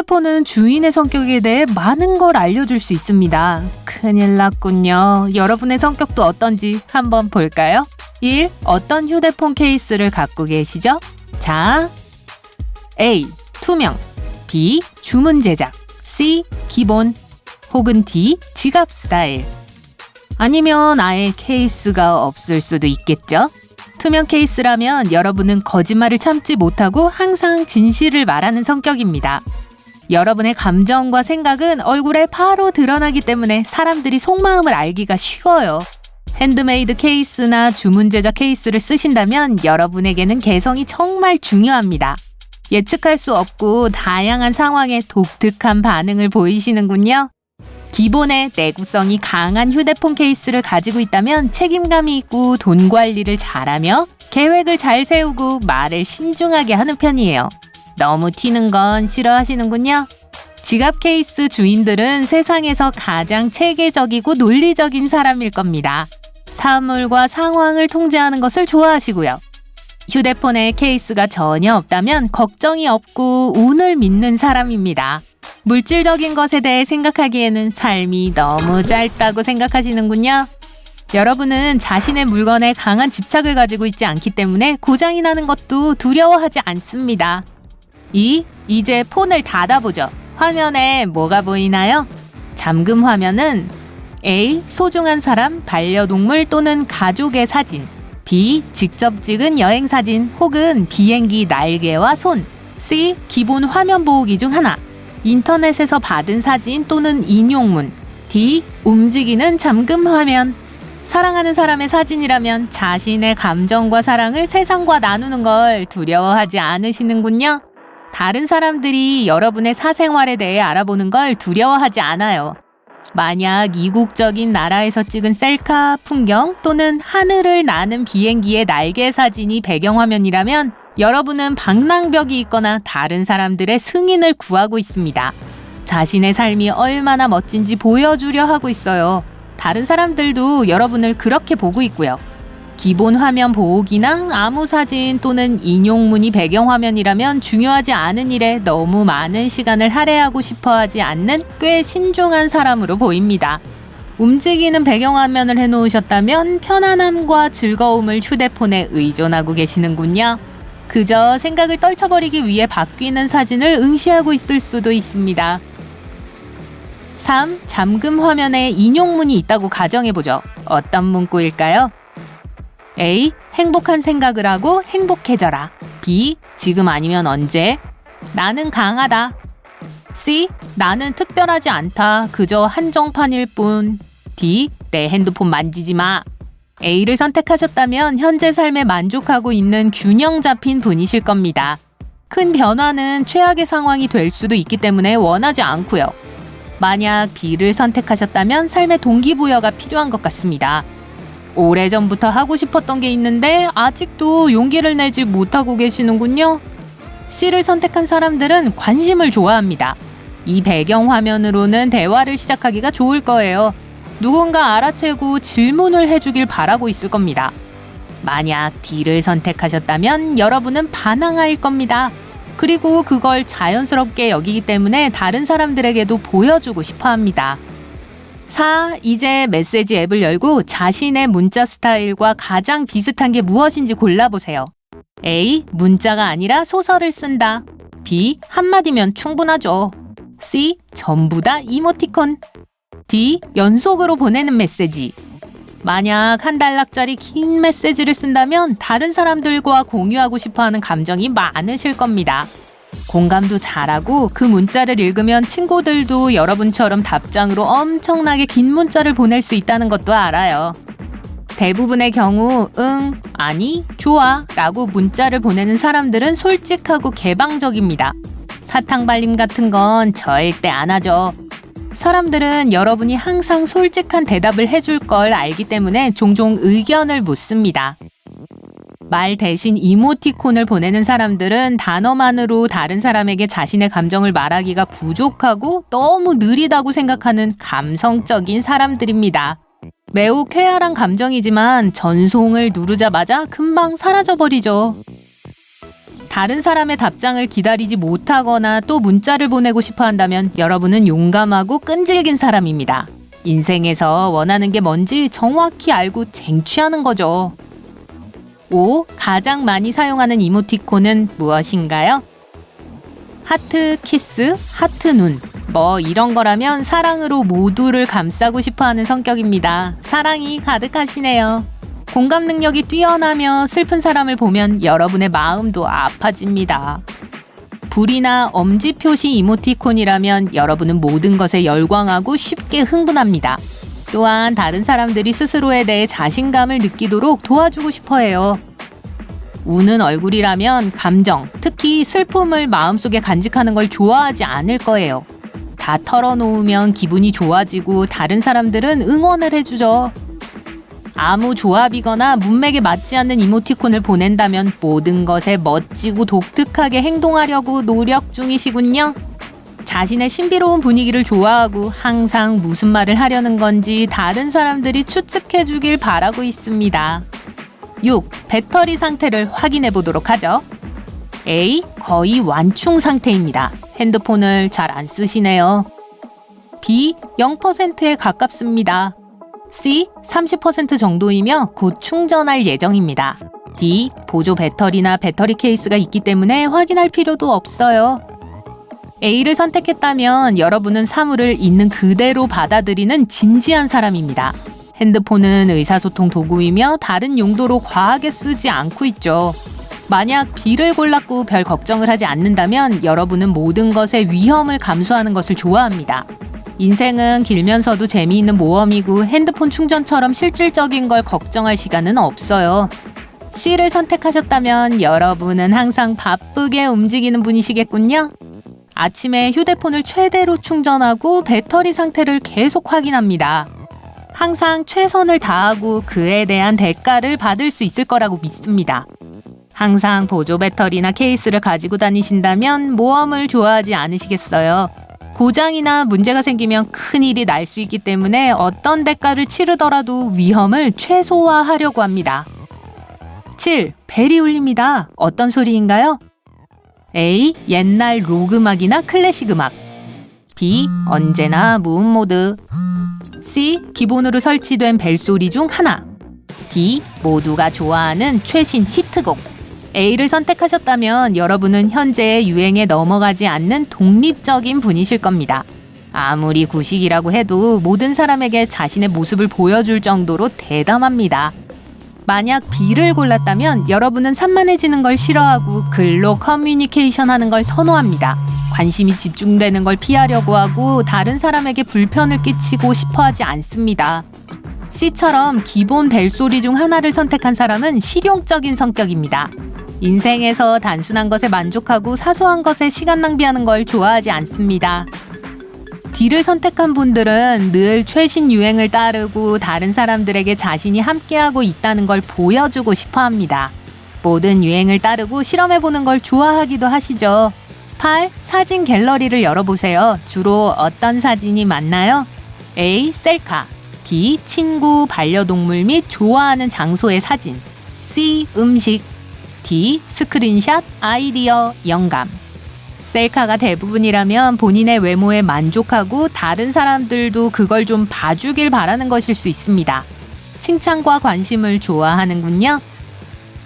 휴대폰은 주인의 성격에 대해 많은 걸 알려줄 수 있습니다. 큰일 났군요. 여러분의 성격도 어떤지 한번 볼까요? 1. 어떤 휴대폰 케이스를 갖고 계시죠? 자, A. 투명, B. 주문 제작, C. 기본, 혹은 D. 지갑 스타일. 아니면 아예 케이스가 없을 수도 있겠죠? 투명 케이스라면 여러분은 거짓말을 참지 못하고 항상 진실을 말하는 성격입니다. 여러분의 감정과 생각은 얼굴에 바로 드러나기 때문에 사람들이 속마음을 알기가 쉬워요. 핸드메이드 케이스나 주문 제작 케이스를 쓰신다면 여러분에게는 개성이 정말 중요합니다. 예측할 수 없고 다양한 상황에 독특한 반응을 보이시는군요. 기본에 내구성이 강한 휴대폰 케이스를 가지고 있다면 책임감이 있고 돈 관리를 잘하며 계획을 잘 세우고 말을 신중하게 하는 편이에요. 너무 튀는 건 싫어하시는군요. 지갑 케이스 주인들은 세상에서 가장 체계적이고 논리적인 사람일 겁니다. 사물과 상황을 통제하는 것을 좋아하시고요. 휴대폰에 케이스가 전혀 없다면 걱정이 없고 운을 믿는 사람입니다. 물질적인 것에 대해 생각하기에는 삶이 너무 짧다고 생각하시는군요. 여러분은 자신의 물건에 강한 집착을 가지고 있지 않기 때문에 고장이 나는 것도 두려워하지 않습니다. 2. 이제 폰을 닫아보죠. 화면에 뭐가 보이나요? 잠금 화면은 A. 소중한 사람, 반려동물 또는 가족의 사진, B. 직접 찍은 여행사진 혹은 비행기 날개와 손, C. 기본 화면 보호기 중 하나, 인터넷에서 받은 사진 또는 인용문, D. 움직이는 잠금 화면. 사랑하는 사람의 사진이라면 자신의 감정과 사랑을 세상과 나누는 걸 두려워하지 않으시는군요. 다른 사람들이 여러분의 사생활에 대해 알아보는 걸 두려워하지 않아요. 만약 이국적인 나라에서 찍은 셀카, 풍경 또는 하늘을 나는 비행기의 날개 사진이 배경화면이라면 여러분은 방랑벽이 있거나 다른 사람들의 승인을 구하고 있습니다. 자신의 삶이 얼마나 멋진지 보여주려 하고 있어요. 다른 사람들도 여러분을 그렇게 보고 있고요. 기본 화면 보호기나 아무 사진 또는 인용문이 배경화면이라면 중요하지 않은 일에 너무 많은 시간을 할애하고 싶어하지 않는 꽤 신중한 사람으로 보입니다. 움직이는 배경화면을 해놓으셨다면 편안함과 즐거움을 휴대폰에 의존하고 계시는군요. 그저 생각을 떨쳐버리기 위해 바뀌는 사진을 응시하고 있을 수도 있습니다. 3. 잠금 화면에 인용문이 있다고 가정해보죠. 어떤 문구일까요? A. 행복한 생각을 하고 행복해져라. B. 지금 아니면 언제? 나는 강하다. C. 나는 특별하지 않다. 그저 한정판일 뿐. D. 내 핸드폰 만지지 마. A를 선택하셨다면 현재 삶에 만족하고 있는 균형 잡힌 분이실 겁니다. 큰 변화는 최악의 상황이 될 수도 있기 때문에 원하지 않고요. 만약 B를 선택하셨다면 삶의 동기부여가 필요한 것 같습니다. 오래전부터 하고 싶었던 게 있는데 아직도 용기를 내지 못하고 계시는군요. C를 선택한 사람들은 관심을 좋아합니다. 이 배경화면으로는 대화를 시작하기가 좋을 거예요. 누군가 알아채고 질문을 해주길 바라고 있을 겁니다. 만약 D를 선택하셨다면 여러분은 반항할 겁니다. 그리고 그걸 자연스럽게 여기기 때문에 다른 사람들에게도 보여주고 싶어 합니다. 4. 이제 메시지 앱을 열고 자신의 문자 스타일과 가장 비슷한 게 무엇인지 골라보세요. A. 문자가 아니라 소설을 쓴다. B. 한마디면 충분하죠. C. 전부 다 이모티콘. D. 연속으로 보내는 메시지. 만약 한 단락짜리 긴 메시지를 쓴다면 다른 사람들과 공유하고 싶어하는 감정이 많으실 겁니다. 공감도 잘하고 그 문자를 읽으면 친구들도 여러분처럼 답장으로 엄청나게 긴 문자를 보낼 수 있다는 것도 알아요. 대부분의 경우 응, 아니, 좋아 라고 문자를 보내는 사람들은 솔직하고 개방적입니다. 사탕발림 같은 건 절대 안 하죠. 사람들은 여러분이 항상 솔직한 대답을 해줄 걸 알기 때문에 종종 의견을 묻습니다. 말 대신 이모티콘을 보내는 사람들은 단어만으로 다른 사람에게 자신의 감정을 말하기가 부족하고 너무 느리다고 생각하는 감성적인 사람들입니다. 매우 쾌활한 감정이지만 전송을 누르자마자 금방 사라져버리죠. 다른 사람의 답장을 기다리지 못하거나 또 문자를 보내고 싶어 한다면 여러분은 용감하고 끈질긴 사람입니다. 인생에서 원하는 게 뭔지 정확히 알고 쟁취하는 거죠. 5. 가장 많이 사용하는 이모티콘은 무엇인가요? 하트, 키스, 하트 눈. 뭐 이런 거라면 사랑으로 모두를 감싸고 싶어하는 성격입니다. 사랑이 가득하시네요. 공감 능력이 뛰어나며 슬픈 사람을 보면 여러분의 마음도 아파집니다. 불이나 엄지 표시 이모티콘이라면 여러분은 모든 것에 열광하고 쉽게 흥분합니다. 또한 다른 사람들이 스스로에 대해 자신감을 느끼도록 도와주고 싶어해요. 우는 얼굴이라면 감정, 특히 슬픔을 마음속에 간직하는 걸 좋아하지 않을 거예요. 다 털어놓으면 기분이 좋아지고 다른 사람들은 응원을 해주죠. 아무 조합이거나 문맥에 맞지 않는 이모티콘을 보낸다면 모든 것에 멋지고 독특하게 행동하려고 노력 중이시군요. 자신의 신비로운 분위기를 좋아하고 항상 무슨 말을 하려는 건지 다른 사람들이 추측해 주길 바라고 있습니다. 6. 배터리 상태를 확인해 보도록 하죠. A. 거의 완충 상태입니다. 핸드폰을 잘 안 쓰시네요. B. 0%에 가깝습니다. C. 30% 정도이며 곧 충전할 예정입니다. D. 보조 배터리나 배터리 케이스가 있기 때문에 확인할 필요도 없어요. A를 선택했다면 여러분은 사물을 있는 그대로 받아들이는 진지한 사람입니다. 핸드폰은 의사소통 도구이며 다른 용도로 과하게 쓰지 않고 있죠. 만약 B를 골랐고 별 걱정을 하지 않는다면 여러분은 모든 것의 위험을 감수하는 것을 좋아합니다. 인생은 길면서도 재미있는 모험이고 핸드폰 충전처럼 실질적인 걸 걱정할 시간은 없어요. C를 선택하셨다면 여러분은 항상 바쁘게 움직이는 분이시겠군요. 아침에 휴대폰을 최대로 충전하고 배터리 상태를 계속 확인합니다. 항상 최선을 다하고 그에 대한 대가를 받을 수 있을 거라고 믿습니다. 항상 보조 배터리나 케이스를 가지고 다니신다면 모험을 좋아하지 않으시겠어요? 고장이나 문제가 생기면 큰일이 날 수 있기 때문에 어떤 대가를 치르더라도 위험을 최소화하려고 합니다. 7. 벨이 울립니다. 어떤 소리인가요? A. 옛날 록 음악이나 클래식 음악. B. 언제나 무음 모드. C. 기본으로 설치된 벨소리 중 하나. D. 모두가 좋아하는 최신 히트곡. A를 선택하셨다면 여러분은 현재의 유행에 넘어가지 않는 독립적인 분이실 겁니다. 아무리 구식이라고 해도 모든 사람에게 자신의 모습을 보여줄 정도로 대담합니다. 만약 B를 골랐다면 여러분은 산만해지는 걸 싫어하고 글로 커뮤니케이션 하는 걸 선호합니다. 관심이 집중되는 걸 피하려고 하고 다른 사람에게 불편을 끼치고 싶어 하지 않습니다. C처럼 기본 벨소리 중 하나를 선택한 사람은 실용적인 성격입니다. 인생에서 단순한 것에 만족하고 사소한 것에 시간 낭비하는 걸 좋아하지 않습니다. D를 선택한 분들은 늘 최신 유행을 따르고 다른 사람들에게 자신이 함께하고 있다는 걸 보여주고 싶어 합니다. 모든 유행을 따르고 실험해보는 걸 좋아하기도 하시죠. 8. 사진 갤러리를 열어보세요. 주로 어떤 사진이 많나요? A. 셀카. B. 친구, 반려동물 및 좋아하는 장소의 사진. C. 음식. D. 스크린샷, 아이디어, 영감. 셀카가 대부분이라면 본인의 외모에 만족하고 다른 사람들도 그걸 좀 봐주길 바라는 것일 수 있습니다. 칭찬과 관심을 좋아하는군요.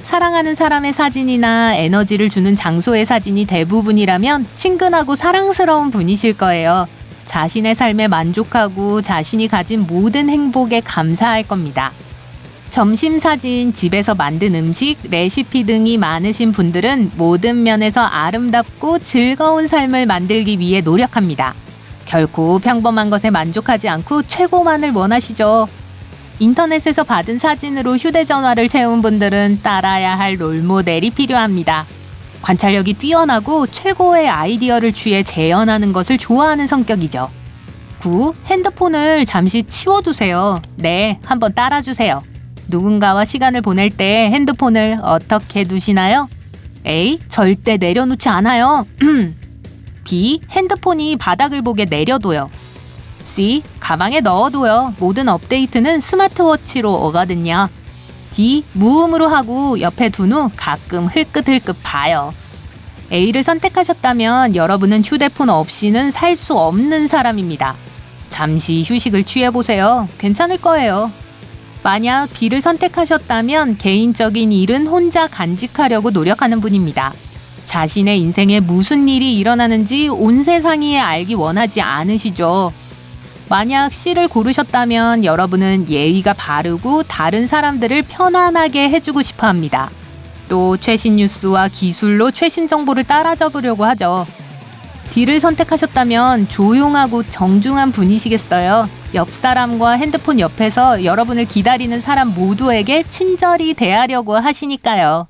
사랑하는 사람의 사진이나 에너지를 주는 장소의 사진이 대부분이라면 친근하고 사랑스러운 분이실 거예요. 자신의 삶에 만족하고 자신이 가진 모든 행복에 감사할 겁니다. 점심 사진, 집에서 만든 음식, 레시피 등이 많으신 분들은 모든 면에서 아름답고 즐거운 삶을 만들기 위해 노력합니다. 결코 평범한 것에 만족하지 않고 최고만을 원하시죠. 인터넷에서 받은 사진으로 휴대전화를 채운 분들은 따라야 할 롤모델이 필요합니다. 관찰력이 뛰어나고 최고의 아이디어를 취해 재현하는 것을 좋아하는 성격이죠. 9. 핸드폰을 잠시 치워두세요. 네, 한번 따라주세요. 누군가와 시간을 보낼 때 핸드폰을 어떻게 두시나요? A. 절대 내려놓지 않아요. B. 핸드폰이 바닥을 보게 내려둬요. C. 가방에 넣어둬요. 모든 업데이트는 스마트워치로 오거든요. D. 무음으로 하고 옆에 둔 후 가끔 흘끗흘끗 봐요. A를 선택하셨다면 여러분은 휴대폰 없이는 살 수 없는 사람입니다. 잠시 휴식을 취해보세요. 괜찮을 거예요. 만약 B를 선택하셨다면 개인적인 일은 혼자 간직하려고 노력하는 분입니다. 자신의 인생에 무슨 일이 일어나는지 온 세상이 알기 원하지 않으시죠. 만약 C를 고르셨다면 여러분은 예의가 바르고 다른 사람들을 편안하게 해주고 싶어 합니다. 또 최신 뉴스와 기술로 최신 정보를 따라잡으려고 하죠. D를 선택하셨다면 조용하고 정중한 분이시겠어요. 옆 사람과 핸드폰 옆에서 여러분을 기다리는 사람 모두에게 친절히 대하려고 하시니까요.